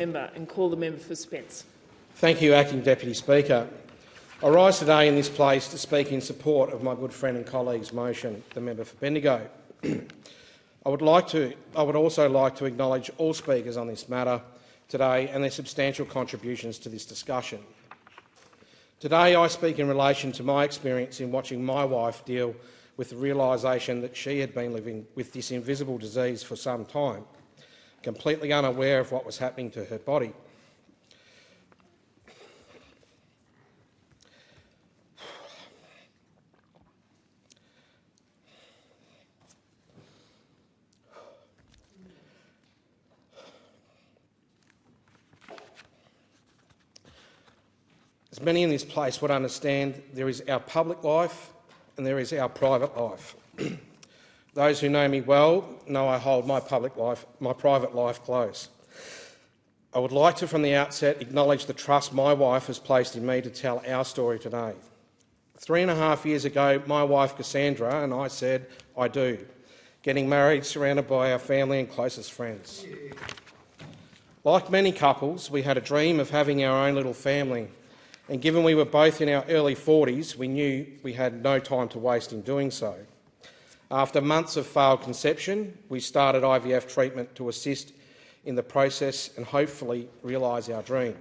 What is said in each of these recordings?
Member and call the member for Spence. Thank you, Acting Deputy Speaker. I rise today in this place to speak in support of my good friend and colleague's motion, the member for Bendigo. I would also like to acknowledge all speakers on this matter today and their substantial contributions to this discussion. Today I speak in relation to my experience in watching my wife deal with the realisation that she had been living with this invisible disease for some time, completely unaware of what was happening to her body. As many in this place would understand, there is our public life and there is our private life. Those who know me well know I hold my private life close. I would like to, from the outset, acknowledge the trust my wife has placed in me to tell our story today. 3.5 years ago, my wife Cassandra and I said, "I do," getting married, surrounded by our family and closest friends. Like many couples, we had a dream of having our own little family, and given we were both in our early 40s, we knew we had no time to waste in doing so. After months of failed conception, we started IVF treatment to assist in the process and hopefully realise our dream.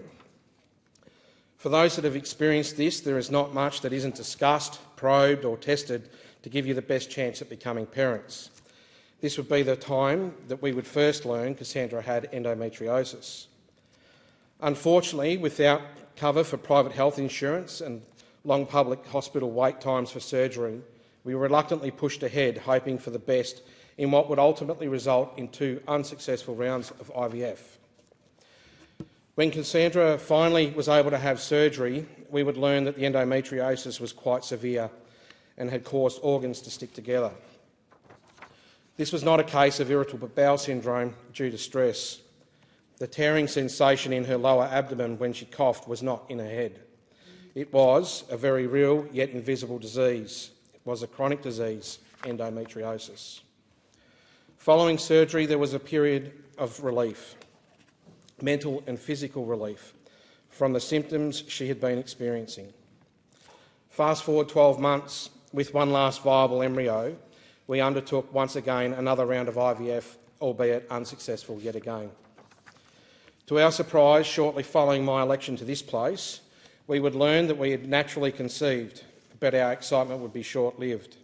For those that have experienced this, there is not much that isn't discussed, probed or tested to give you the best chance at becoming parents. This would be the time that we would first learn Cassandra had endometriosis. Unfortunately, without cover for private health insurance and long public hospital wait times for surgery, we reluctantly pushed ahead, hoping for the best in what would ultimately result in 2 unsuccessful rounds of IVF. When Cassandra finally was able to have surgery, we would learn that the endometriosis was quite severe and had caused organs to stick together. This was not a case of irritable bowel syndrome due to stress. The tearing sensation in her lower abdomen when she coughed was not in her head. It was a very real yet invisible disease. It was a chronic disease, endometriosis. Following surgery, there was a period of relief, mental and physical relief, from the symptoms she had been experiencing. Fast forward 12 months, with one last viable embryo, we undertook once again another round of IVF, albeit unsuccessful yet again. To our surprise, shortly following my election to this place, we would learn that we had naturally conceived, but our excitement would be short-lived.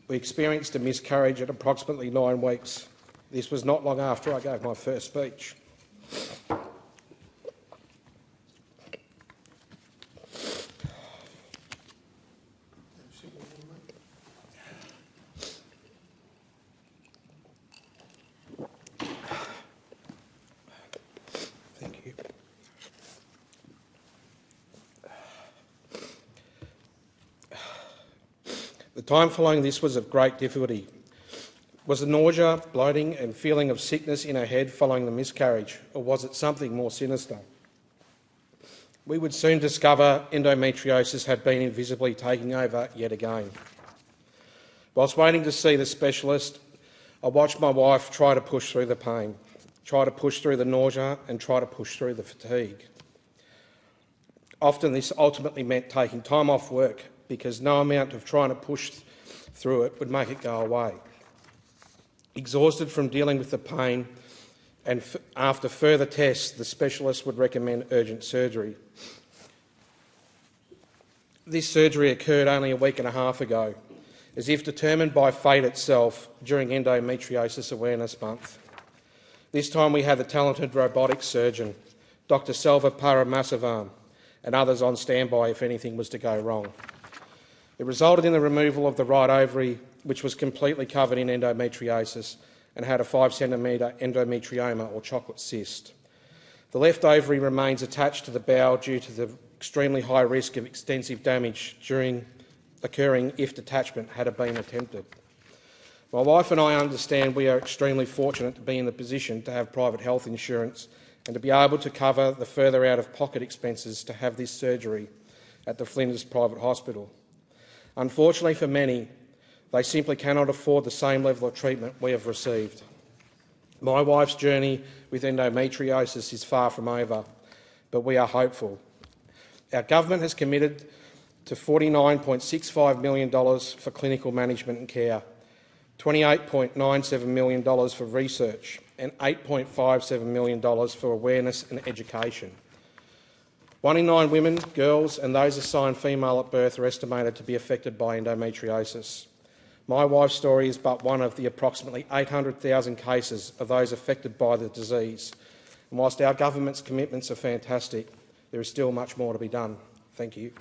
We experienced a miscarriage at approximately 9 weeks. This was not long after I gave my first speech. Thank you. The time following this was of great difficulty. Was the nausea, bloating and feeling of sickness in her head following the miscarriage, or was it something more sinister? We would soon discover endometriosis had been invisibly taking over yet again. Whilst waiting to see the specialist, I watched my wife try to push through the pain, try to push through the nausea and try to push through the fatigue. Often this ultimately meant taking time off work because no amount of trying to push through it would make it go away. Exhausted from dealing with the pain, and after further tests, the specialist would recommend urgent surgery. This surgery occurred only a week and a half ago, as if determined by fate itself during Endometriosis Awareness Month. This time we had the talented robotic surgeon Dr Selva Paramasavam, and others on standby if anything was to go wrong. It resulted in the removal of the right ovary, which was completely covered in endometriosis and had a 5-centimetre endometrioma or chocolate cyst. The left ovary remains attached to the bowel due to the extremely high risk of extensive damage occurring if detachment had been attempted. My wife and I understand we are extremely fortunate to be in the position to have private health insurance and to be able to cover the further out-of-pocket expenses to have this surgery at the Flinders Private Hospital. Unfortunately for many, they simply cannot afford the same level of treatment we have received. My wife's journey with endometriosis is far from over, but we are hopeful. Our government has committed to $49.65 million for clinical management and care, $28.97 million for research and $8.57 million for awareness and education. 1 in 9 women, girls and those assigned female at birth are estimated to be affected by endometriosis. My wife's story is but one of the approximately 800,000 cases of those affected by the disease. And whilst our government's commitments are fantastic, there is still much more to be done. Thank you.